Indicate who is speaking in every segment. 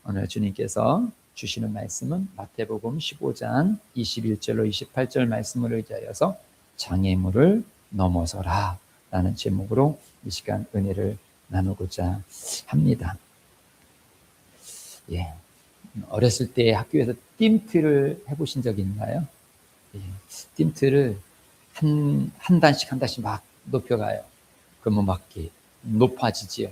Speaker 1: 오늘 주님께서 주시는 말씀은 마태복음 15장 21절로 28절 말씀을 의지하여서 장애물을 넘어서라 라는 제목으로 이 시간 은혜를 나누고자 합니다. 예. 어렸을 때 학교에서 띠틀을 해보신 적이 있나요? 예. 띠틀을 한 단씩 막 높여가요. 그러면 막 높아지지요.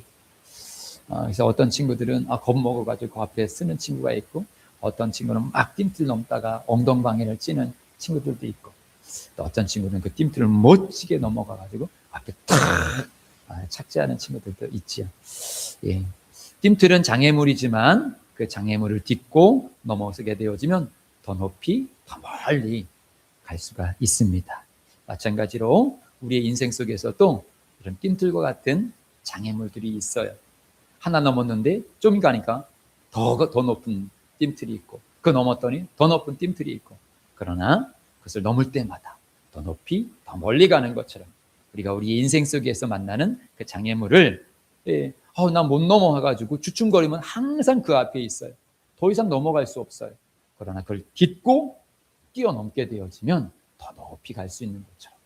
Speaker 1: 그래서 어떤 친구들은 겁먹어가지고 그 앞에 쓰는 친구가 있고, 어떤 친구는 막 띠틀 넘다가 엉덩방해를 찌는 친구들도 있고, 또 어떤 친구는 그 띠틀을 멋지게 넘어가가지고 앞에 탁 착지하는 친구들도 있지요. 예. 띠틀은 장애물이지만 그 장애물을 딛고 넘어서게 되어지면 더 높이, 더 멀리 갈 수가 있습니다. 마찬가지로 우리의 인생 속에서도 이런 띠틀과 같은 장애물들이 있어요. 하나 넘었는데 좀 가니까 더 높은 띠틀이 있고, 그 넘었더니 더 높은 띠틀이 있고, 그러나 그것을 넘을 때마다 더 높이, 더 멀리 가는 것처럼 우리가 우리 인생 속에서 만나는 그 장애물을 나 못 넘어가가지고 주춤거리면 항상 그 앞에 있어요. 더 이상 넘어갈 수 없어요. 그러나 그걸 딛고 뛰어넘게 되어지면 더 높이 갈 수 있는 것처럼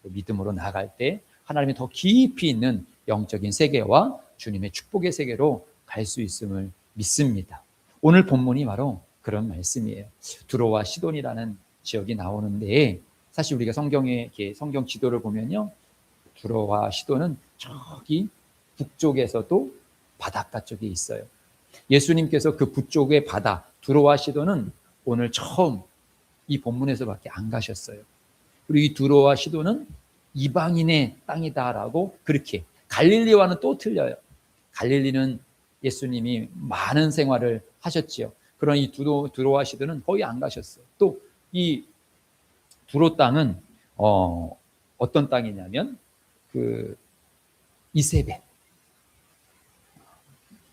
Speaker 1: 믿음으로 나아갈 때 하나님이 더 깊이 있는 영적인 세계와 주님의 축복의 세계로 갈 수 있음을 믿습니다. 오늘 본문이 바로 그런 말씀이에요. 두로와 시돈이라는 지역이 나오는데, 사실 우리가 성경 지도를 보면요, 두로와 시돈은 저기 북쪽에서도 바닷가 쪽에 있어요. 예수님께서 그 북쪽의 바다 두로와 시돈은 오늘 처음 이 본문에서밖에 안 가셨어요. 그리고 이 두로와 시돈은 이방인의 땅이다라고, 그렇게 갈릴리와는 또 틀려요. 갈릴리는 예수님이 많은 생활을 하셨지요. 그러나 이 두로와 시돈은 거의 안 가셨어요. 또 이 두로 땅은 어떤 땅이냐면 그 이세벨,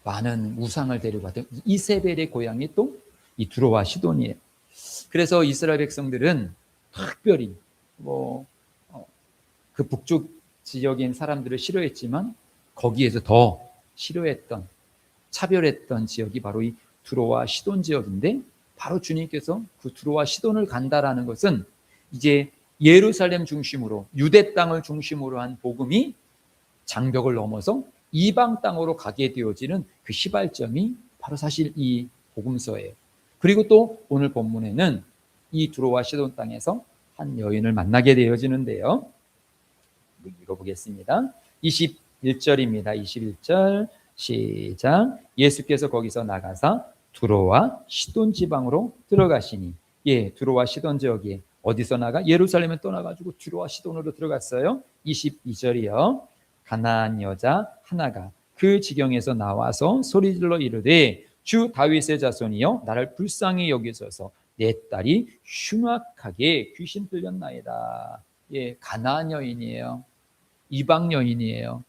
Speaker 1: 많은 우상을 데리고 왔던 이세벨의 고향이 또 이 두로와 시돈이에요. 그래서 이스라엘 백성들은 특별히 그 북쪽 지역인 사람들을 싫어했지만 거기에서 더 싫어했던, 차별했던 지역이 바로 이 두로와 시돈 지역인데, 바로 주님께서 그 두로와 시돈을 간다라는 것은 이제 예루살렘 중심으로, 유대 땅을 중심으로 한 복음이 장벽을 넘어서 이방 땅으로 가게 되어지는 그 시발점이 바로 사실 이 복음서예요. 그리고 또 오늘 본문에는 이 두로와 시돈 땅에서 한 여인을 만나게 되어지는데요. 읽어보겠습니다. 21절입니다. 21절 시작. 예수께서 거기서 나가사 두로와 시돈 지방으로 들어가시니, 두로와 시돈 지역에 어디서 나가? 예루살렘에 떠나가지고 두로와 시돈으로 들어갔어요. 22절이요. 가나안 여자 하나가 그 지경에서 나와서 소리질러 이르되, 주 다윗의 자손이여 나를 불쌍히 여기소서, 내 딸이 흉악하게 귀신 들렸나이다. 가나안 여인이에요. 이방 여인이에요.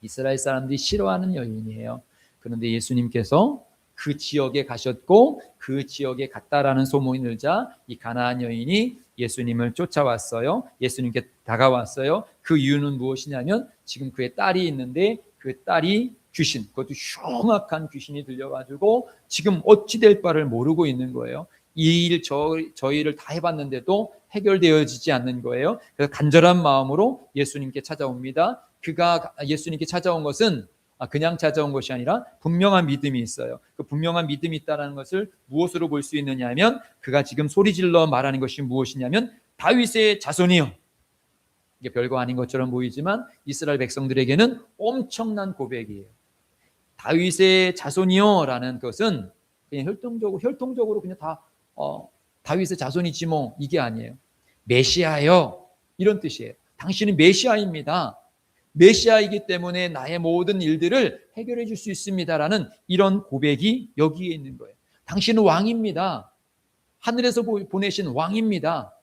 Speaker 1: 이스라엘 사람들이 싫어하는 여인이에요. 그런데 예수님께서 그 지역에 가셨고 그 지역에 갔다라는 소문이 늘자 이 가나안 여인이 예수님을 쫓아왔어요. 예수님께 다가왔어요. 그 이유는 무엇이냐면 지금 그의 딸이 있는데 그 딸이 귀신, 그것도 흉악한 귀신이 들려가지고 지금 어찌 될 바를 모르고 있는 거예요. 이 일 저 일을 다 해봤는데도 해결되어지지 않는 거예요. 그래서 간절한 마음으로 예수님께 찾아옵니다. 그가 예수님께 찾아온 것은 그냥 찾아온 것이 아니라 분명한 믿음이 있어요. 그 분명한 믿음이 있다는 것을 무엇으로 볼 수 있느냐 하면, 그가 지금 소리질러 말하는 것이 무엇이냐면 다윗의 자손이요. 이게 별거 아닌 것처럼 보이지만 이스라엘 백성들에게는 엄청난 고백이에요. 다윗의 자손이요 라는 것은 그냥 혈통적으로 그냥 다 다윗의 자손이지 뭐, 이게 아니에요. 메시아요, 이런 뜻이에요. 당신은 메시아입니다. 메시아이기 때문에 나의 모든 일들을 해결해 줄 수 있습니다라는 이런 고백이 여기에 있는 거예요. 당신은 왕입니다. 하늘에서 보내신 왕입니다.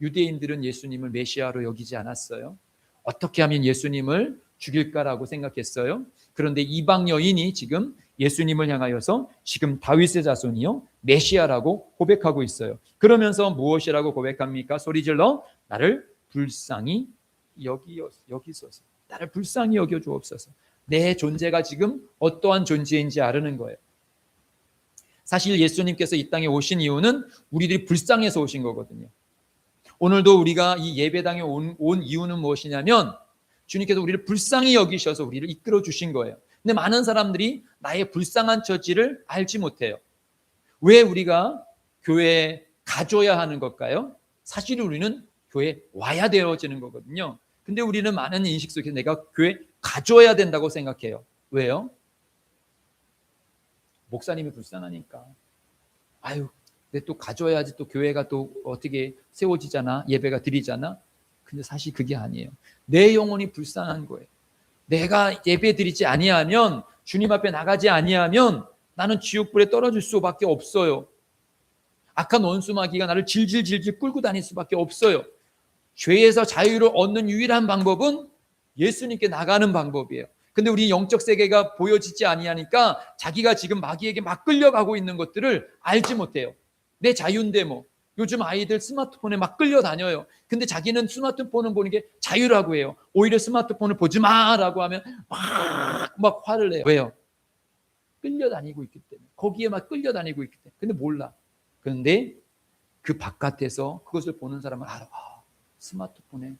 Speaker 1: 유대인들은 예수님을 메시아로 여기지 않았어요. 어떻게 하면 예수님을 죽일까라고 생각했어요. 그런데 이방 여인이 지금 예수님을 향하여서 지금 다윗의 자손이요 메시아라고 고백하고 있어요. 그러면서 무엇이라고 고백합니까? 소리질러 나를 불쌍히 여기소서. 나를 불쌍히 여겨 주옵소서. 내 존재가 지금 어떠한 존재인지 아는 거예요. 사실 예수님께서 이 땅에 오신 이유는 우리들이 불쌍해서 오신 거거든요. 오늘도 우리가 이 예배당에 온 이유는 무엇이냐면 주님께서 우리를 불쌍히 여기셔서 우리를 이끌어 주신 거예요. 근데 많은 사람들이 나의 불쌍한 처지를 알지 못해요. 왜 우리가 교회에 가줘야 하는 걸까요? 사실 우리는 교회에 와야 되어지는 거거든요. 근데 우리는 많은 인식 속에서 내가 교회에 가줘야 된다고 생각해요. 왜요? 목사님이 불쌍하니까. 아유, 근데 또 가져야지 또 교회가 또 어떻게 세워지잖아. 예배가 드리잖아. 근데 사실 그게 아니에요. 내 영혼이 불쌍한 거예요. 내가 예배 드리지 아니하면, 주님 앞에 나가지 아니하면 나는 지옥불에 떨어질 수밖에 없어요. 악한 원수마귀가 나를 질질질질 끌고 다닐 수밖에 없어요. 죄에서 자유를 얻는 유일한 방법은 예수님께 나가는 방법이에요. 근데 우리 영적 세계가 보여지지 아니하니까 자기가 지금 마귀에게 막 끌려가고 있는 것들을 알지 못해요. 내 자유인데 뭐. 요즘 아이들 스마트폰에 막 끌려다녀요. 근데 자기는 스마트폰을 보는 게 자유라고 해요. 오히려 스마트폰을 보지 마라고 하면 막 화를 내요. 왜요? 끌려다니고 있기 때문에. 거기에 막 끌려다니고 있기 때문에. 근데 몰라. 그런데 그 바깥에서 그것을 보는 사람은 알아. 스마트폰에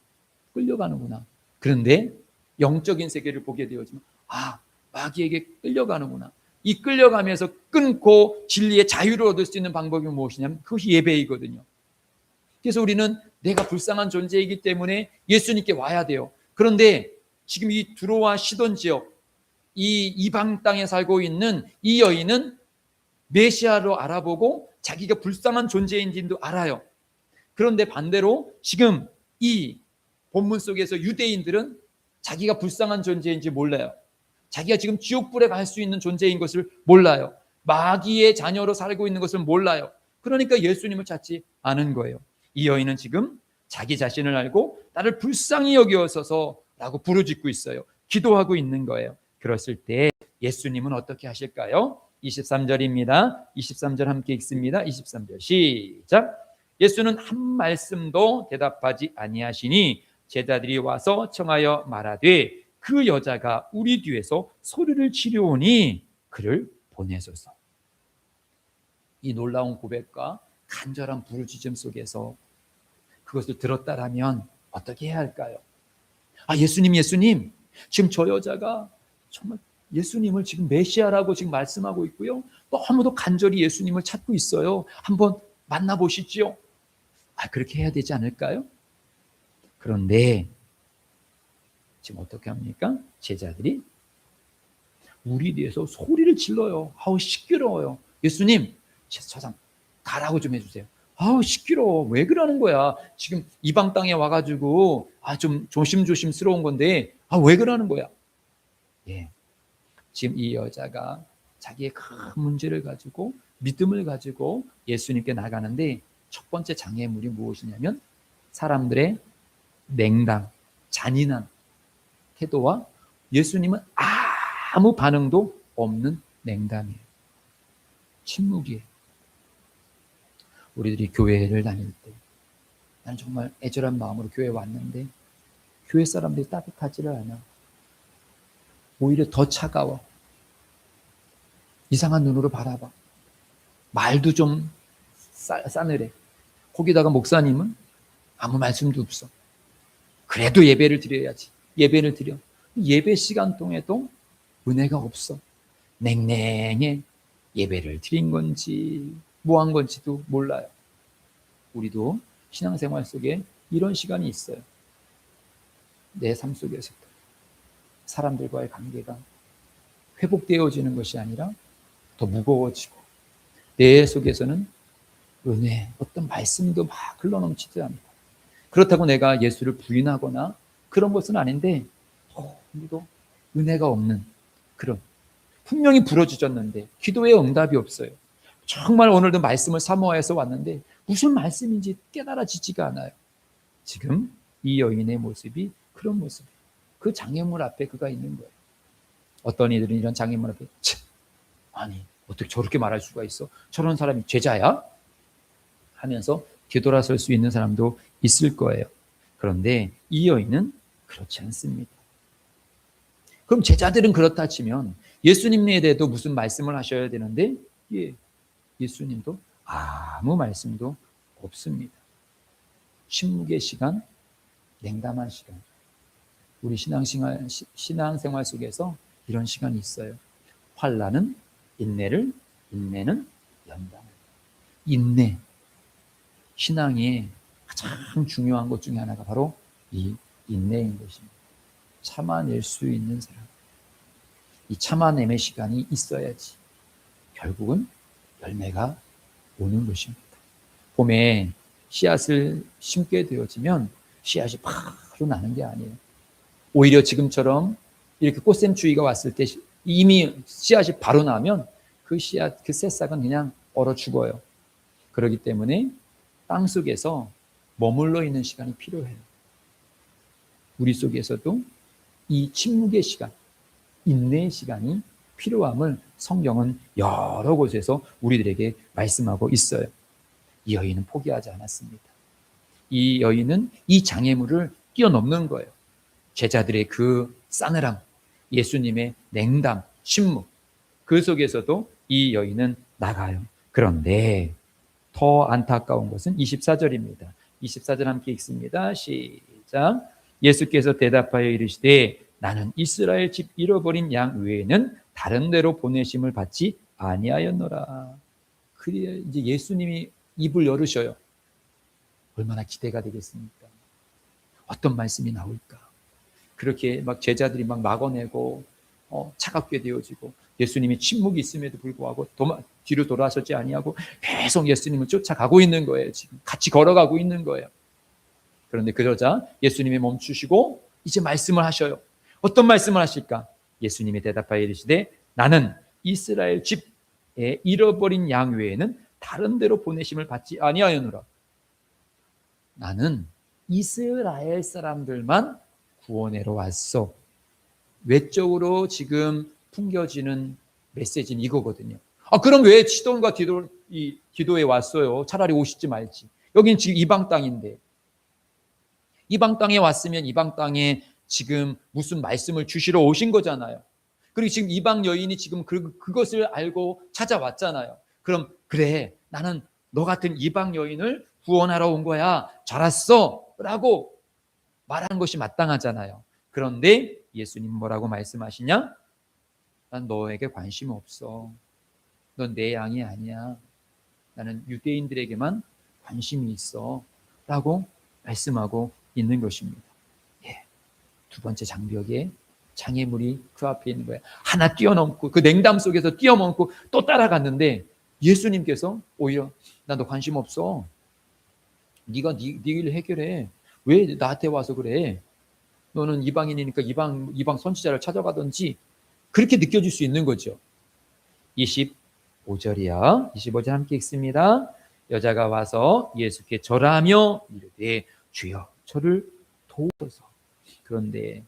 Speaker 1: 끌려가는구나. 그런데 영적인 세계를 보게 되어지면 마귀에게 끌려가는구나. 이 끌려가면서 끊고 진리의 자유를 얻을 수 있는 방법이 무엇이냐면 그것이 예배이거든요. 그래서 우리는 내가 불쌍한 존재이기 때문에 예수님께 와야 돼요. 그런데 지금 이 두로와 시돈 지역, 이 이방 땅에 살고 있는 이 여인은 메시아로 알아보고 자기가 불쌍한 존재인지도 알아요. 그런데 반대로 지금 이 본문 속에서 유대인들은 자기가 불쌍한 존재인지 몰라요. 자기가 지금 지옥불에 갈 수 있는 존재인 것을 몰라요. 마귀의 자녀로 살고 있는 것을 몰라요. 그러니까 예수님을 찾지 않은 거예요. 이 여인은 지금 자기 자신을 알고 나를 불쌍히 여기어서라고 부르짖고 있어요. 기도하고 있는 거예요. 그랬을 때 예수님은 어떻게 하실까요? 23절입니다. 23절 함께 읽습니다. 23절 시작. 예수는 한 말씀도 대답하지 아니하시니 제자들이 와서 청하여 말하되 그 여자가 우리 뒤에서 소리를 지르오니 그를 보내소서. 이 놀라운 고백과 간절한 부르짖음 속에서 그것을 들었다라면 어떻게 해야 할까요? 예수님, 지금 저 여자가 정말 예수님을 지금 메시아라고 지금 말씀하고 있고요. 너무도 간절히 예수님을 찾고 있어요. 한번 만나보시죠. 그렇게 해야 되지 않을까요? 그런데 지금 어떻게 합니까? 제자들이 우리 뒤에서 소리를 질러요. 시끄러워요. 예수님, 저상 가라고 좀 해주세요. 시끄러워. 왜 그러는 거야? 지금 이방 땅에 와가지고 좀 조심조심스러운 건데 왜 그러는 거야? 지금 이 여자가 자기의 큰 문제를 가지고 믿음을 가지고 예수님께 나가는데 첫 번째 장애물이 무엇이냐면 사람들의 냉담, 잔인한 태도와 예수님은 아무 반응도 없는 냉담이에요. 침묵이에요. 우리들이 교회를 다닐 때 나는 정말 애절한 마음으로 교회에 왔는데 교회 사람들이 따뜻하지를 않아. 오히려 더 차가워. 이상한 눈으로 바라봐. 말도 좀 싸늘해. 거기다가 목사님은 아무 말씀도 없어. 그래도 예배를 드려야지. 예배를 드려. 예배 시간 동에도 은혜가 없어. 냉랭해. 예배를 드린 건지 뭐 한 건지도 몰라요. 우리도 신앙생활 속에 이런 시간이 있어요. 내 삶 속에서도 사람들과의 관계가 회복되어지는 것이 아니라 더 무거워지고 내 속에서는 은혜, 어떤 말씀도 막 흘러넘치지 않고 그렇다고 내가 예수를 부인하거나 그런 것은 아닌데 우리도 은혜가 없는 그런 분명히 부러지셨는데 기도에 응답이 없어요. 정말 오늘도 말씀을 사모해서 왔는데 무슨 말씀인지 깨달아지지가 않아요. 지금 이 여인의 모습이 그런 모습이에요. 그 장애물 앞에 그가 있는 거예요. 어떤 이들은 이런 장애물 앞에 어떻게 저렇게 말할 수가 있어? 저런 사람이 제자야? 하면서 뒤돌아설 수 있는 사람도 있을 거예요. 그런데 이 여인은 그렇지 않습니다. 그럼 제자들은 그렇다 치면 예수님에 대해도 무슨 말씀을 하셔야 되는데 예수님도 아무 말씀도 없습니다. 침묵의 시간, 냉담한 시간. 우리 신앙생활 속에서 이런 시간이 있어요. 환난은 인내를, 인내는 연단을. 인내, 신앙의 가장 중요한 것 중에 하나가 바로 이 인내인 것입니다. 참아낼 수 있는 사람. 이 참아냄의 시간이 있어야지 결국은 열매가 오는 것입니다. 봄에 씨앗을 심게 되어지면 씨앗이 바로 나는 게 아니에요. 오히려 지금처럼 이렇게 꽃샘추위가 왔을 때 이미 씨앗이 바로 나면 그 씨앗, 그 새싹은 그냥 얼어 죽어요. 그렇기 때문에 땅 속에서 머물러 있는 시간이 필요해요. 우리 속에서도 이 침묵의 시간, 인내의 시간이 필요함을 성경은 여러 곳에서 우리들에게 말씀하고 있어요. 이 여인은 포기하지 않았습니다. 이 여인은 이 장애물을 뛰어넘는 거예요. 제자들의 그 싸늘함, 예수님의 냉담, 침묵, 그 속에서도 이 여인은 나가요. 그런데 더 안타까운 것은 24절입니다. 24절 함께 읽습니다. 시작. 예수께서 대답하여 이르시되 나는 이스라엘 집 잃어버린 양 외에는 다른 데로 보내심을 받지 아니하였노라. 그래야 이제 예수님이 입을 열으셔요. 얼마나 기대가 되겠습니까? 어떤 말씀이 나올까? 그렇게 막 제자들이 막 막아내고 차갑게 되어지고 예수님이 침묵이 있음에도 불구하고 뒤로 돌아서지 아니하고 계속 예수님을 쫓아가고 있는 거예요. 지금 같이 걸어가고 있는 거예요. 그런데 그러자 예수님이 멈추시고 이제 말씀을 하셔요. 어떤 말씀을 하실까? 예수님이 대답하여 이르시되 나는 이스라엘 집에 잃어버린 양 외에는 다른 데로 보내심을 받지 아니하였노라. 나는 이스라엘 사람들만 구원하러 왔어. 외적으로 지금 풍겨지는 메시지는 이거거든요. 그럼 왜 시돈과 디도에 왔어요? 차라리 오시지 말지. 여긴 지금 이방 땅인데. 이방 땅에 왔으면 이방 땅에 지금 무슨 말씀을 주시러 오신 거잖아요. 그리고 지금 이방 여인이 지금 그것을 알고 찾아왔잖아요. 그럼 그래, 나는 너 같은 이방 여인을 구원하러 온 거야. 잘 왔어. 라고 말하는 것이 마땅하잖아요. 그런데 예수님 뭐라고 말씀하시냐? 난 너에게 관심 없어. 넌 내 양이 아니야. 나는 유대인들에게만 관심이 있어. 라고 말씀하고 있는 것입니다. 두 번째 장벽에 장애물이 그 앞에 있는 거예요. 하나 뛰어넘고 그 냉담 속에서 뛰어넘고 또 따라갔는데 예수님께서 오히려 나 너 관심 없어. 네가 네 일을 해결해. 왜 나한테 와서 그래? 너는 이방인이니까 이방 선지자를 찾아가든지 그렇게 느껴질 수 있는 거죠. 25절이요. 25절 함께 읽습니다. 여자가 와서 예수께 절하며 이르되 주여 저를 도우소서. 그런데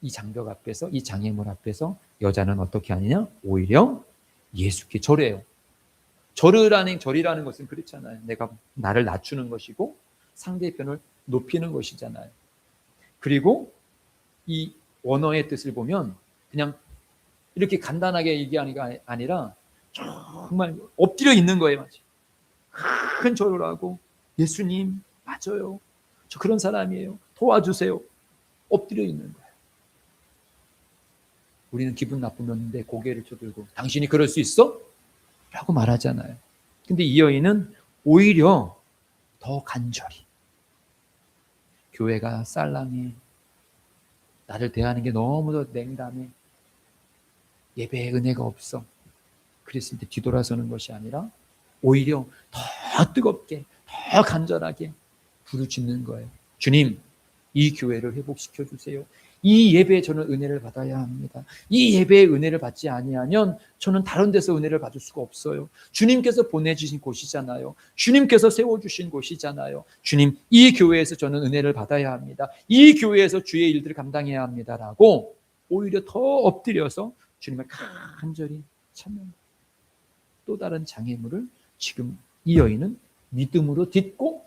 Speaker 1: 이 장벽 앞에서 이 장애물 앞에서 여자는 어떻게 하느냐? 오히려 예수께 절해요. 절이라는 것은 그렇잖아요. 내가 나를 낮추는 것이고 상대편을 높이는 것이잖아요. 그리고 이 원어의 뜻을 보면 그냥 이렇게 간단하게 얘기하는 게 아니라 정말 엎드려 있는 거예요. 큰 절을 하고 예수님 맞아요. 저 그런 사람이에요. 도와주세요. 엎드려 있는 거예요. 우리는 기분 나쁘면 고개를 쳐들고 당신이 그럴 수 있어? 라고 말하잖아요. 근데 이 여인은 오히려 더 간절히 교회가 쌀랑해. 나를 대하는 게 너무도 냉담해. 예배에 은혜가 없어. 그랬을 때 뒤돌아서는 것이 아니라 오히려 더 뜨겁게, 더 간절하게 부르짖는 거예요. 주님, 이 교회를 회복시켜 주세요. 이 예배에 저는 은혜를 받아야 합니다. 이 예배에 은혜를 받지 아니하면 저는 다른 데서 은혜를 받을 수가 없어요. 주님께서 보내주신 곳이잖아요. 주님께서 세워주신 곳이잖아요. 주님, 이 교회에서 저는 은혜를 받아야 합니다. 이 교회에서 주의 일들을 감당해야 합니다라고 오히려 더 엎드려서 주님을 간절히 찾는 또 다른 장애물을 지금 이 여인은 믿음으로 딛고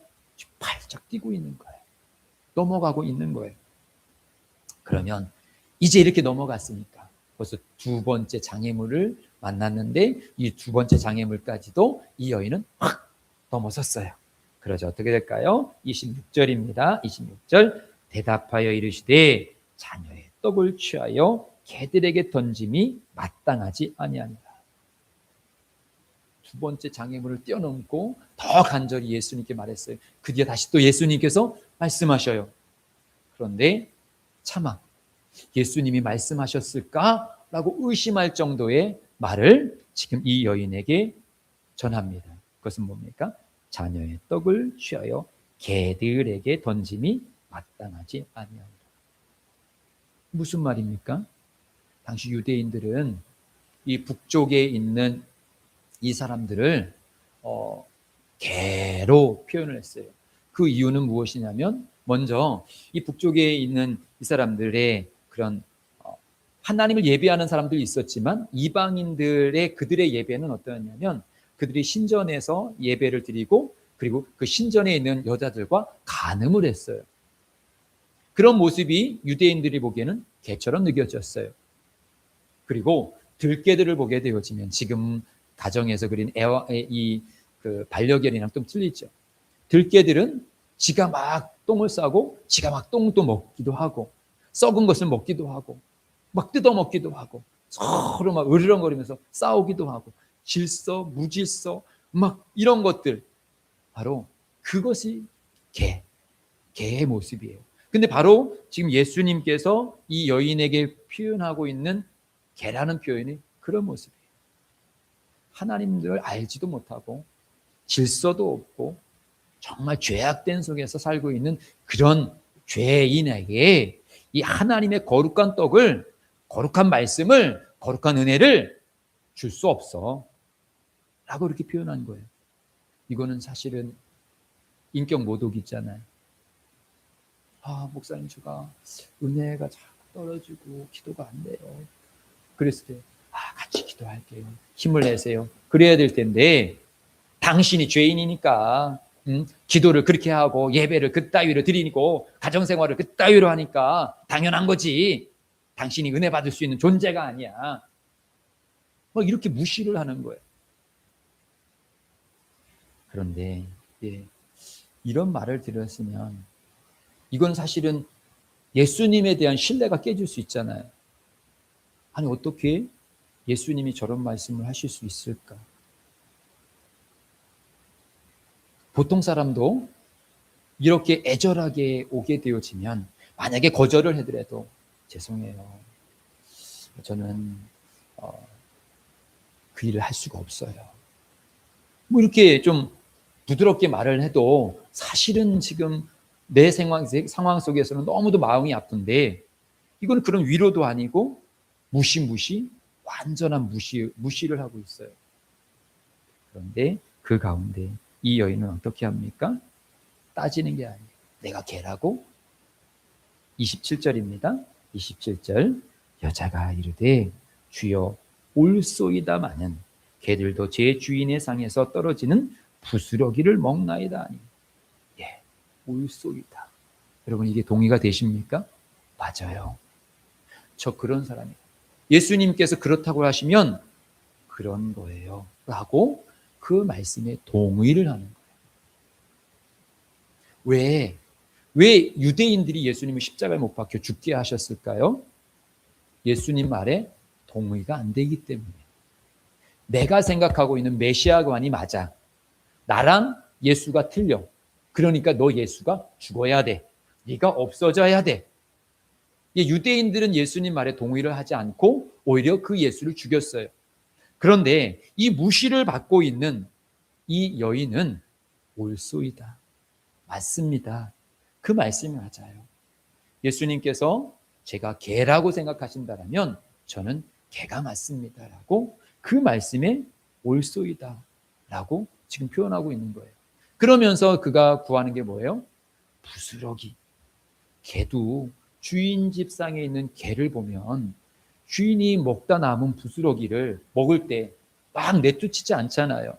Speaker 1: 발짝 뛰고 있는 거예요. 넘어가고 있는 거예요. 그러면 이제 이렇게 넘어갔으니까 벌써 두 번째 장애물을 만났는데 이 두 번째 장애물까지도 이 여인은 확 넘어섰어요. 그러자 어떻게 될까요? 26절입니다. 26절 대답하여 이르시되 자녀의 떡을 취하여 개들에게 던짐이 마땅하지 아니하니라. 두 번째 장애물을 뛰어넘고 더 간절히 예수님께 말했어요. 그 뒤에 다시 또 예수님께서 말씀하셔요. 그런데 차마 예수님이 말씀하셨을까라고 의심할 정도의 말을 지금 이 여인에게 전합니다. 그것은 뭡니까? 자녀의 떡을 취하여 개들에게 던짐이 마땅하지 아니하니라. 무슨 말입니까? 당시 유대인들은 이 북쪽에 있는 이 사람들을 개로 표현을 했어요. 그 이유는 무엇이냐면 먼저 이 북쪽에 있는 이 사람들의 그런 하나님을 예배하는 사람들이 있었지만 이방인들의 그들의 예배는 어떠했냐면 그들이 신전에서 예배를 드리고 그리고 그 신전에 있는 여자들과 간음을 했어요. 그런 모습이 유대인들이 보기에는 개처럼 느껴졌어요. 그리고 들개들을 보게 되어지면 지금 가정에서 그린 그 반려견이랑 좀 틀리죠. 들개들은 지가 막 똥을 싸고 지가 막 똥도 먹기도 하고 썩은 것을 먹기도 하고 막 뜯어 먹기도 하고 서로 막 으르렁거리면서 싸우기도 하고 질서, 무질서 막 이런 것들 바로 그것이 개의 모습이에요. 근데 바로 지금 예수님께서 이 여인에게 표현하고 있는 개라는 표현이 그런 모습이에요. 하나님을 알지도 못하고 질서도 없고 정말 죄악된 속에서 살고 있는 그런 죄인에게 이 하나님의 거룩한 떡을, 거룩한 말씀을, 거룩한 은혜를 줄 수 없어 라고 이렇게 표현한 거예요. 이거는 사실은 인격 모독이잖아요. 목사님 제가 은혜가 자꾸 떨어지고 기도가 안 돼요. 그랬을 때 같이 기도할게요. 힘을 내세요. 그래야 될 텐데 당신이 죄인이니까 기도를 그렇게 하고 예배를 그따위로 드리고 가정생활을 그따위로 하니까 당연한 거지. 당신이 은혜 받을 수 있는 존재가 아니야. 이렇게 무시를 하는 거예요. 그런데 이런 말을 들었으면 이건 사실은 예수님에 대한 신뢰가 깨질 수 있잖아요. 아니 어떻게 예수님이 저런 말씀을 하실 수 있을까? 보통 사람도 이렇게 애절하게 오게 되어지면 만약에 거절을 해더라도 죄송해요. 저는 그 일을 할 수가 없어요. 이렇게 좀 부드럽게 말을 해도 사실은 지금 내 상황 속에서는 너무도 마음이 아픈데 이건 그런 위로도 아니고 완전한 무시를 하고 있어요. 그런데 그 가운데 이 여인은 어떻게 합니까? 따지는 게 아니에요. 내가 개라고? 27절입니다. 27절 여자가 이르되 주여 올소이다마는 개들도 제 주인의 상에서 떨어지는 부스러기를 먹나이다 하니 올소이다. 여러분 이게 동의가 되십니까? 맞아요. 저 그런 사람이에요. 예수님께서 그렇다고 하시면 그런 거예요 라고 그 말씀에 동의를 하는 거예요. 왜 유대인들이 예수님을 십자가에 못 박혀 죽게 하셨을까요? 예수님 말에 동의가 안 되기 때문에. 내가 생각하고 있는 메시아관이 맞아. 나랑 예수가 틀려. 그러니까 너 예수가 죽어야 돼. 네가 없어져야 돼. 유대인들은 예수님 말에 동의를 하지 않고 오히려 그 예수를 죽였어요. 그런데 이 무시를 받고 있는 이 여인은 올소이다. 맞습니다. 그 말씀이 맞아요. 예수님께서 제가 개라고 생각하신다면 저는 개가 맞습니다. 라고 그 말씀에 올소이다. 라고 지금 표현하고 있는 거예요. 그러면서 그가 구하는 게 뭐예요? 부스러기. 개도 주인 집상에 있는 개를 보면 주인이 먹다 남은 부스러기를 먹을 때 막 내쫓지 않잖아요.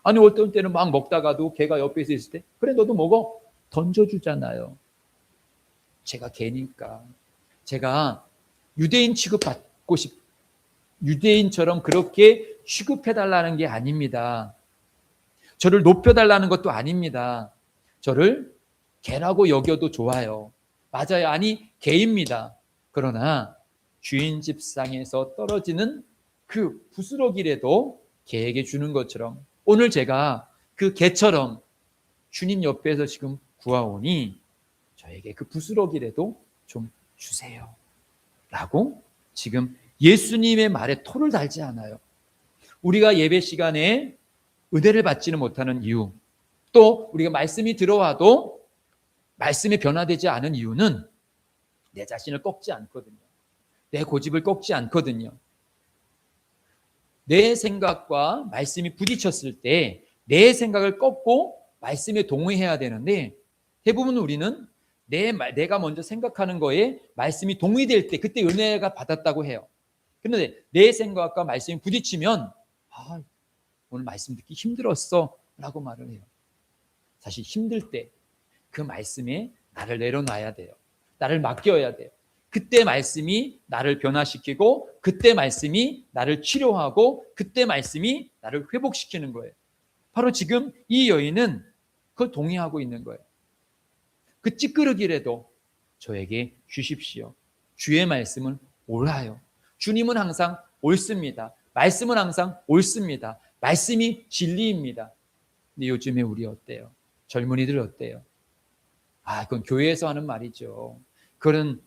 Speaker 1: 아니 어떤 때는 막 먹다가도 개가 옆에서 있을 때 그래 너도 먹어 던져주잖아요. 제가 개니까 제가 유대인 취급받고 유대인처럼 그렇게 취급해달라는 게 아닙니다. 저를 높여달라는 것도 아닙니다. 저를 개라고 여겨도 좋아요. 맞아요. 아니, 개입니다. 그러나 주인 집상에서 떨어지는 그 부스러기라도 개에게 주는 것처럼 오늘 제가 그 개처럼 주님 옆에서 지금 구하오니 저에게 그 부스러기라도 좀 주세요. 라고 지금 예수님의 말에 토를 달지 않아요. 우리가 예배 시간에 은혜를 받지는 못하는 이유, 또 우리가 말씀이 들어와도 말씀이 변화되지 않은 이유는 내 자신을 꺾지 않거든요. 내 고집을 꺾지 않거든요. 내 생각과 말씀이 부딪혔을 때 내 생각을 꺾고 말씀에 동의해야 되는데 대부분 우리는 내가 먼저 생각하는 거에 말씀이 동의될 때 그때 은혜가 받았다고 해요. 그런데 내 생각과 말씀이 부딪히면 오늘 말씀 듣기 힘들었어 라고 말을 해요. 사실 힘들 때 그 말씀에 나를 내려놔야 돼요. 나를 맡겨야 돼요. 그때 말씀이 나를 변화시키고 그때 말씀이 나를 치료하고 그때 말씀이 나를 회복시키는 거예요. 바로 지금 이 여인은 그걸 동의하고 있는 거예요. 그 찌끄러기라도 저에게 주십시오. 주의 말씀은 옳아요. 주님은 항상 옳습니다. 말씀은 항상 옳습니다. 말씀이 진리입니다. 근데 요즘에 우리 어때요? 젊은이들 어때요? 그건 교회에서 하는 말이죠. 그런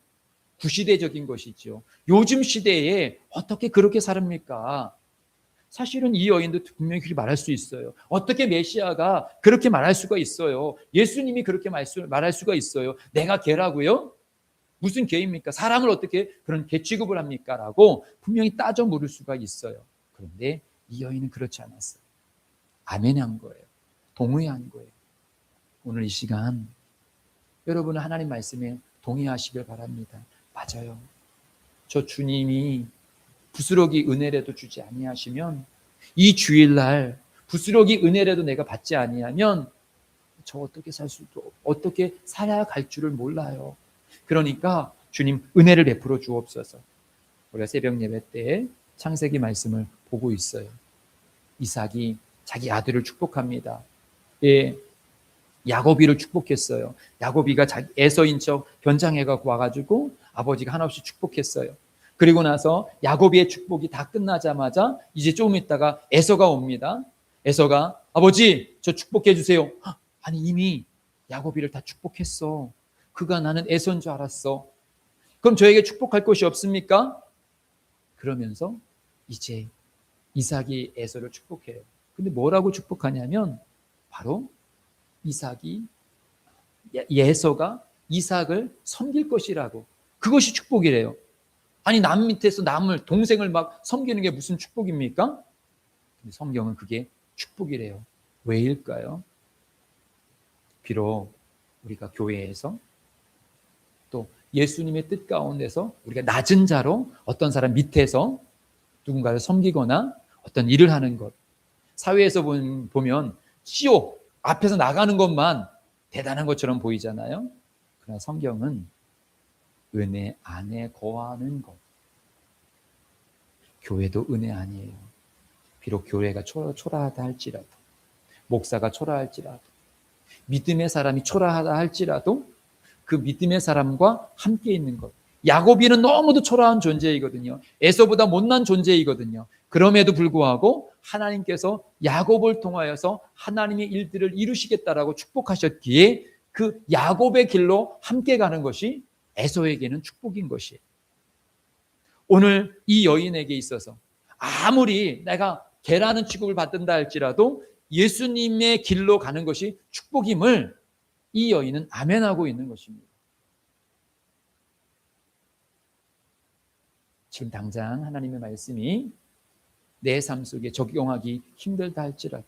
Speaker 1: 구시대적인 것이죠. 요즘 시대에 어떻게 그렇게 살합니까? 사실은 이 여인도 분명히 그렇게 말할 수 있어요. 어떻게 메시아가 그렇게 말할 수가 있어요? 예수님이 그렇게 말할 수가 있어요? 내가 개라고요? 무슨 개입니까? 사람을 어떻게 그런 개 취급을 합니까? 라고 분명히 따져 물을 수가 있어요. 그런데 이 여인은 그렇지 않았어요. 아멘한 거예요. 동의한 거예요. 오늘 이 시간 여러분은 하나님 말씀에 동의하시길 바랍니다. 맞아요. 저 주님이 부스러기 은혜라도 주지 아니하시면 이 주일날 부스러기 은혜라도 내가 받지 아니하면 저 어떻게 살아야 갈 줄을 몰라요. 그러니까 주님 은혜를 베풀어 주옵소서. 우리가 새벽 예배 때 창세기 말씀을 보고 있어요. 이삭이 자기 아들을 축복합니다. 야곱이를 축복했어요. 야곱이가 자기 에서인 척 변장해갖고 와가지고 아버지가 한없이 축복했어요. 그리고 나서 야곱의 축복이 다 끝나자마자 이제 조금 있다가 에서가 옵니다. 에서가 아버지 저 축복해 주세요. 아니 이미 야곱이를 다 축복했어. 그가 나는 에서인 줄 알았어. 그럼 저에게 축복할 것이 없습니까? 그러면서 이제 이삭이 에서를 축복해요. 근데 뭐라고 축복하냐면 바로 에서가 이삭을 섬길 것이라고. 그것이 축복이래요. 아니 남 밑에서 동생을 막 섬기는 게 무슨 축복입니까? 근데 성경은 그게 축복이래요. 왜일까요? 비록 우리가 교회에서 또 예수님의 뜻 가운데서 우리가 낮은 자로 어떤 사람 밑에서 누군가를 섬기거나 어떤 일을 하는 것, 사회에서 보면 CEO 앞에서 나가는 것만 대단한 것처럼 보이잖아요. 그러나 성경은 은혜 안에 거하는 것, 교회도 은혜 아니에요. 비록 교회가 초라하다 할지라도, 목사가 초라할지라도, 믿음의 사람이 초라하다 할지라도 그 믿음의 사람과 함께 있는 것. 야곱이는 너무도 초라한 존재이거든요. 에서보다 못난 존재이거든요. 그럼에도 불구하고 하나님께서 야곱을 통하여서 하나님의 일들을 이루시겠다라고 축복하셨기에 그 야곱의 길로 함께 가는 것이 에서에게는 축복인 것이에요. 오늘 이 여인에게 있어서 아무리 내가 개라는 취급을 받는다 할지라도 예수님의 길로 가는 것이 축복임을 이 여인은 아멘하고 있는 것입니다. 지금 당장 하나님의 말씀이 내 삶 속에 적용하기 힘들다 할지라도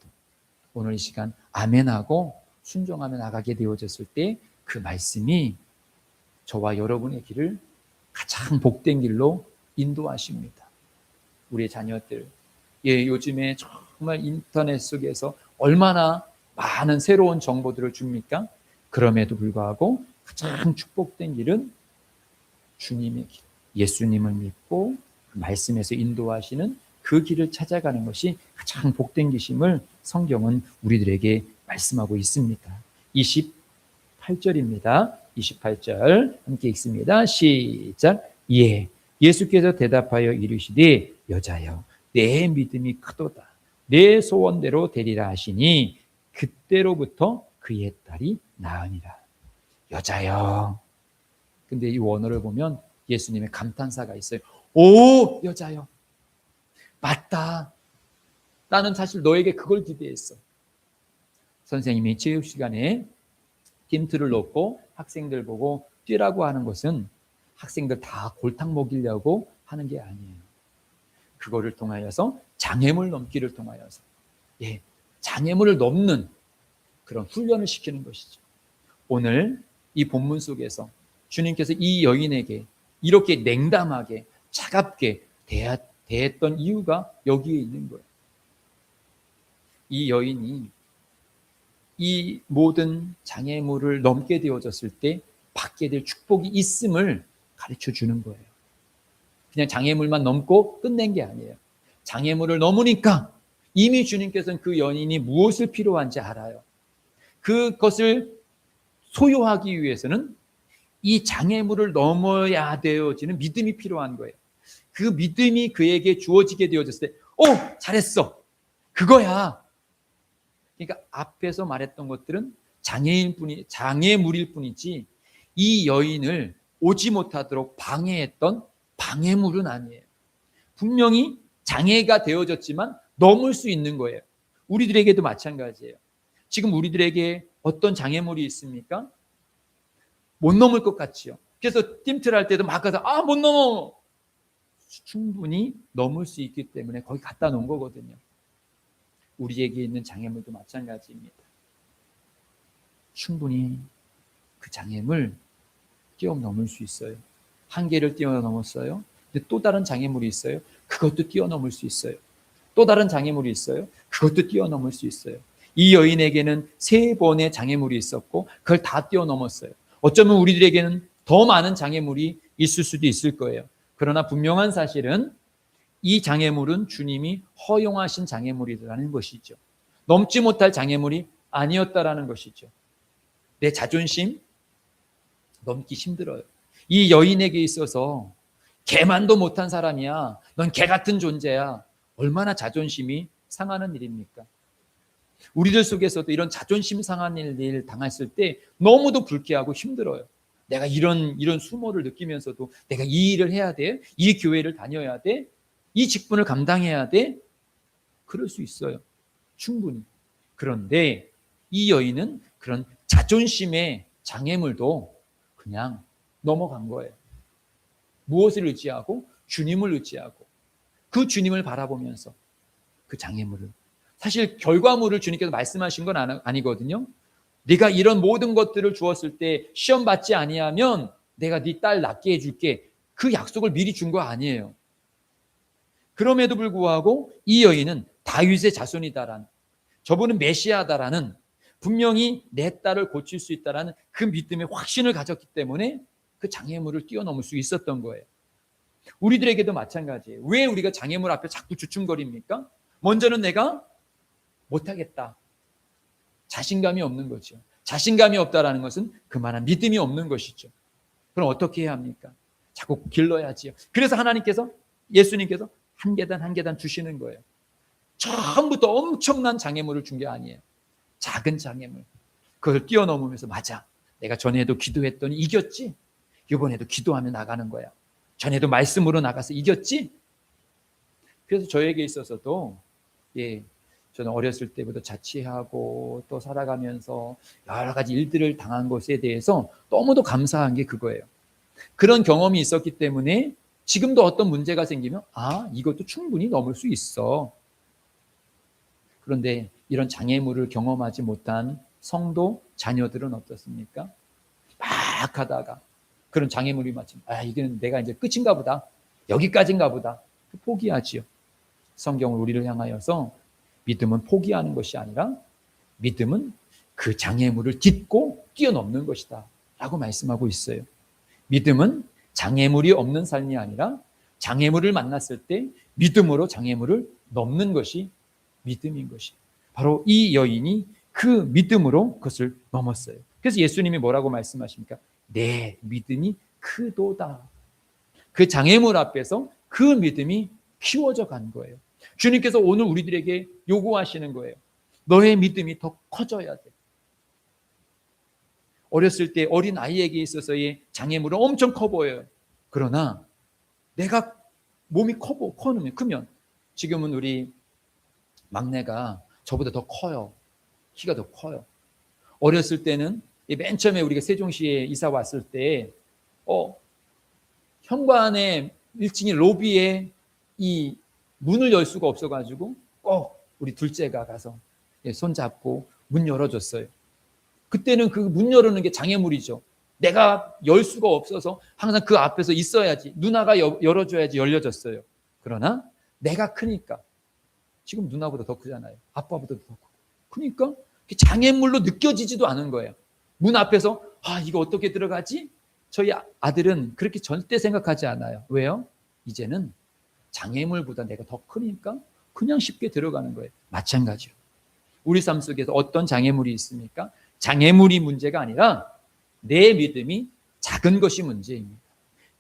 Speaker 1: 오늘 이 시간 아멘하고 순종하며 나가게 되어졌을 때 그 말씀이 저와 여러분의 길을 가장 복된 길로 인도하십니다. 우리의 자녀들, 요즘에 정말 인터넷 속에서 얼마나 많은 새로운 정보들을 줍니까? 그럼에도 불구하고 가장 축복된 길은 주님의 길, 예수님을 믿고 그 말씀에서 인도하시는 그 길을 찾아가는 것이 가장 복된 것임을 성경은 우리들에게 말씀하고 있습니다. 28절입니다. 28절 함께 읽습니다. 시작. 예. 예수께서 대답하여 이르시되 여자여 내 믿음이 크도다. 내 소원대로 되리라 하시니 그때로부터 그의 딸이 나으니라. 여자여. 근데 이 원어를 보면 예수님의 감탄사가 있어요. 오, 여자여. 맞다. 나는 사실 너에게 그걸 기대했어. 선생님이 체육 시간에 팀트를 놓고 학생들 보고 뛰라고 하는 것은 학생들 다 골탕 먹이려고 하는 게 아니에요. 그거를 통하여서 장애물 넘기를 통하여서 장애물을 넘는 그런 훈련을 시키는 것이죠. 오늘 이 본문 속에서 주님께서 이 여인에게 이렇게 냉담하게 차갑게 대했던 이유가 여기에 있는 거예요. 이 여인이 이 모든 장애물을 넘게 되어졌을 때 받게 될 축복이 있음을 가르쳐 주는 거예요. 그냥 장애물만 넘고 끝낸 게 아니에요. 장애물을 넘으니까 이미 주님께서는 그 여인이 무엇을 필요한지 알아요. 그것을 소유하기 위해서는 이 장애물을 넘어야 되어지는 믿음이 필요한 거예요. 그 믿음이 그에게 주어지게 되어졌을 때 잘했어. 그거야. 그러니까 앞에서 말했던 것들은 장애물일 뿐이지 이 여인을 오지 못하도록 방해했던 방해물은 아니에요. 분명히 장애가 되어졌지만 넘을 수 있는 거예요. 우리들에게도 마찬가지예요. 지금 우리들에게 어떤 장애물이 있습니까? 못 넘을 것 같지요. 그래서 팀트를 할 때도 막 가서 못 넘어. 충분히 넘을 수 있기 때문에 거기 갖다 놓은 거거든요. 우리에게 있는 장애물도 마찬가지입니다. 충분히 그 장애물 뛰어넘을 수 있어요. 한계를 뛰어넘었어요. 근데 또 다른 장애물이 있어요. 그것도 뛰어넘을 수 있어요. 또 다른 장애물이 있어요. 그것도 뛰어넘을 수 있어요. 이 여인에게는 3번의 장애물이 있었고 그걸 다 뛰어넘었어요. 어쩌면 우리들에게는 더 많은 장애물이 있을 수도 있을 거예요. 그러나 분명한 사실은 이 장애물은 주님이 허용하신 장애물이라는 것이죠. 넘지 못할 장애물이 아니었다라는 것이죠. 내 자존심 넘기 힘들어요. 이 여인에게 있어서 개만도 못한 사람이야. 넌 개 같은 존재야. 얼마나 자존심이 상하는 일입니까? 우리들 속에서도 이런 자존심 상하는 일 당했을 때 너무도 불쾌하고 힘들어요. 내가 이런 수모를 느끼면서도 내가 이 일을 해야 돼? 이 교회를 다녀야 돼? 이 직분을 감당해야 돼? 그럴 수 있어요. 충분히. 그런데 이 여인은 그런 자존심의 장애물도 그냥 넘어간 거예요. 무엇을 의지하고? 주님을 의지하고 그 주님을 바라보면서 그 장애물을 사실 결과물을 주님께서 말씀하신 건 아니거든요. 네가 이런 모든 것들을 주었을 때 시험 받지 아니하면 내가 네 딸 낳게 해줄게. 그 약속을 미리 준 거 아니에요. 그럼에도 불구하고 이 여인은 다윗의 자손이다라는, 저분은 메시아다라는, 분명히 내 딸을 고칠 수 있다라는 그 믿음의 확신을 가졌기 때문에 그 장애물을 뛰어넘을 수 있었던 거예요. 우리들에게도 마찬가지예요. 왜 우리가 장애물 앞에 자꾸 주춤거립니까? 먼저는 내가 못하겠다. 자신감이 없는 거죠. 자신감이 없다라는 것은 그만한 믿음이 없는 것이죠. 그럼 어떻게 해야 합니까? 자꾸 길러야지요. 그래서 하나님께서, 예수님께서 한 계단 한 계단 주시는 거예요. 처음부터 엄청난 장애물을 준 게 아니에요. 작은 장애물. 그걸 뛰어넘으면서 맞아. 내가 전에도 기도했더니 이겼지? 이번에도 기도하며 나가는 거야. 전에도 말씀으로 나가서 이겼지? 그래서 저에게 있어서도 저는 어렸을 때부터 자취하고 또 살아가면서 여러 가지 일들을 당한 것에 대해서 너무도 감사한 게 그거예요. 그런 경험이 있었기 때문에 지금도 어떤 문제가 생기면 이것도 충분히 넘을 수 있어. 그런데 이런 장애물을 경험하지 못한 성도 자녀들은 어떻습니까? 막 하다가 그런 장애물이 마침 이게는 내가 이제 끝인가 보다. 여기까지인가 보다. 포기하지요. 성경은 우리를 향하여서 믿음은 포기하는 것이 아니라 믿음은 그 장애물을 딛고 뛰어넘는 것이다 라고 말씀하고 있어요. 믿음은 장애물이 없는 삶이 아니라 장애물을 만났을 때 믿음으로 장애물을 넘는 것이 믿음인 것이. 바로 이 여인이 그 믿음으로 그것을 넘었어요. 그래서 예수님이 뭐라고 말씀하십니까? 내 믿음이 크도다. 그 장애물 앞에서 그 믿음이 키워져 간 거예요. 주님께서 오늘 우리들에게 요구하시는 거예요. 너의 믿음이 더 커져야 돼. 어렸을 때 어린 아이에게 있어서의 장애물은 엄청 커 보여요. 그러나 내가 몸이 크면 지금은 우리 막내가 저보다 더 커요. 키가 더 커요. 어렸을 때는 맨 처음에 우리가 세종시에 이사 왔을 때 현관에 1층의 로비에 이 문을 열 수가 없어가지고 꼭 우리 둘째가 가서 손잡고 문 열어줬어요. 그때는 그 문 열어놓는 게 장애물이죠. 내가 열 수가 없어서 항상 그 앞에서 있어야지, 누나가 열어줘야지 열려졌어요. 그러나 내가 크니까, 지금 누나보다 더 크잖아요. 아빠보다 더 크고. 그러니까 장애물로 느껴지지도 않은 거예요. 문 앞에서 이거 어떻게 들어가지? 저희 아들은 그렇게 절대 생각하지 않아요. 왜요? 이제는 장애물보다 내가 더 크니까 그냥 쉽게 들어가는 거예요. 마찬가지로 우리 삶 속에서 어떤 장애물이 있습니까? 장애물이 문제가 아니라 내 믿음이 작은 것이 문제입니다.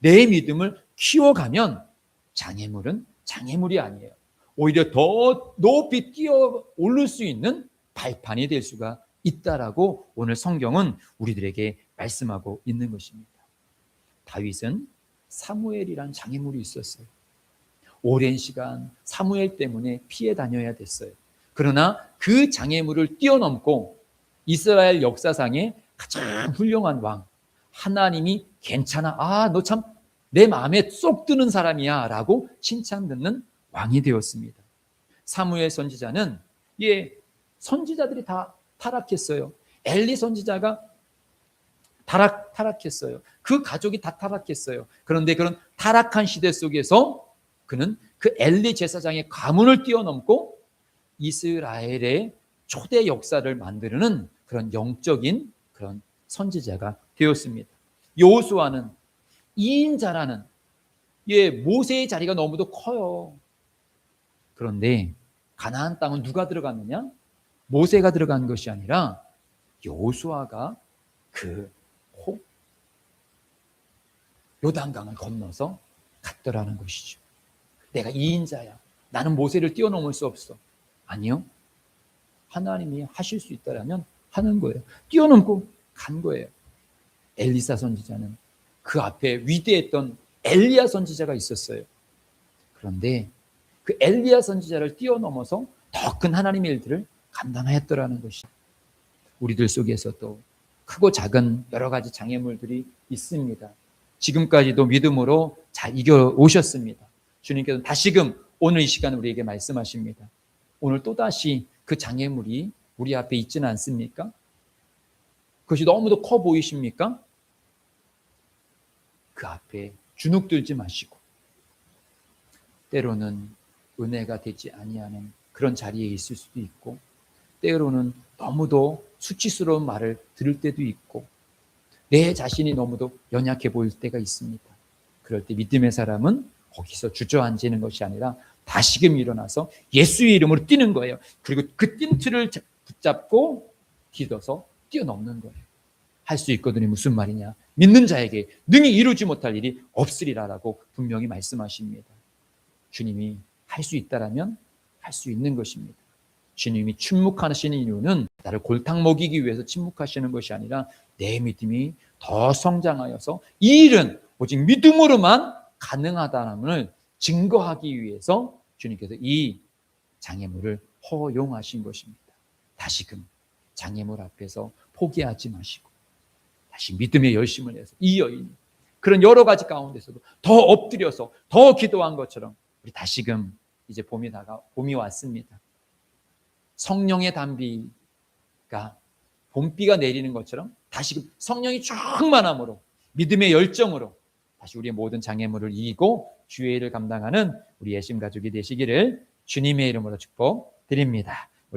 Speaker 1: 내 믿음을 키워가면 장애물은 장애물이 아니에요. 오히려 더 높이 뛰어 오를 수 있는 발판이 될 수가 있다라고 오늘 성경은 우리들에게 말씀하고 있는 것입니다. 다윗은 사무엘이란 장애물이 있었어요. 오랜 시간 사무엘 때문에 피해 다녀야 됐어요. 그러나 그 장애물을 뛰어넘고 이스라엘 역사상의 가장 훌륭한 왕, 하나님이 괜찮아, 너 참 내 마음에 쏙 드는 사람이야 라고 칭찬 듣는 왕이 되었습니다. 사무엘 선지자는 선지자들이 다 타락했어요. 엘리 선지자가 타락했어요. 그 가족이 다 타락했어요. 그런데 그런 타락한 시대 속에서 그는 그 엘리 제사장의 가문을 뛰어넘고 이스라엘의 초대 역사를 만드는 그런 영적인 그런 선지자가 되었습니다. 여호수아는 2인자라는 모세의 자리가 너무도 커요. 그런데 가나안 땅은 누가 들어갔느냐? 모세가 들어간 것이 아니라 여호수아가 그 요단강을 건너서 갔더라는 것이죠. 내가 2인자야. 나는 모세를 뛰어넘을 수 없어. 아니요. 하나님이 하실 수 있다라면 하는 거예요. 뛰어넘고 간 거예요. 엘리사 선지자는 그 앞에 위대했던 엘리야 선지자가 있었어요. 그런데 그 엘리야 선지자를 뛰어넘어서 더 큰 하나님의 일들을 감당하였더라는 것이죠. 우리들 속에서도 크고 작은 여러 가지 장애물들이 있습니다. 지금까지도 믿음으로 잘 이겨오셨습니다. 주님께서는 다시금 오늘 이 시간 우리에게 말씀하십니다. 오늘 또다시 그 장애물이 우리 앞에 있지는 않습니까? 그것이 너무도 커 보이십니까? 그 앞에 주눅들지 마시고 때로는 은혜가 되지 아니하는 그런 자리에 있을 수도 있고 때로는 너무도 수치스러운 말을 들을 때도 있고 내 자신이 너무도 연약해 보일 때가 있습니다. 그럴 때 믿음의 사람은 거기서 주저앉는 것이 아니라 다시금 일어나서 예수의 이름으로 뛰는 거예요. 그리고 그 띵틀을 붙잡고 디뎌서 뛰어넘는 거예요. 할 수 있거든요. 무슨 말이냐? 믿는 자에게 능히 이루지 못할 일이 없으리라라고 분명히 말씀하십니다. 주님이 할 수 있다라면 할 수 있는 것입니다. 주님이 침묵하시는 이유는 나를 골탕 먹이기 위해서 침묵하시는 것이 아니라 내 믿음이 더 성장하여서 이 일은 오직 믿음으로만 가능하다는 것을 증거하기 위해서 주님께서 이 장애물을 허용하신 것입니다. 다시금 장애물 앞에서 포기하지 마시고 다시 믿음의 열심을 내서 이 여인이 그런 여러 가지 가운데서도 더 엎드려서 더 기도한 것처럼 우리 다시금 이제 봄이 왔습니다. 성령의 단비가 봄비가 내리는 것처럼 다시금 성령이 충만함으로 믿음의 열정으로 다시 우리의 모든 장애물을 이기고 주의 일을 감당하는 우리 예심 가족이 되시기를 주님의 이름으로 축복드립니다.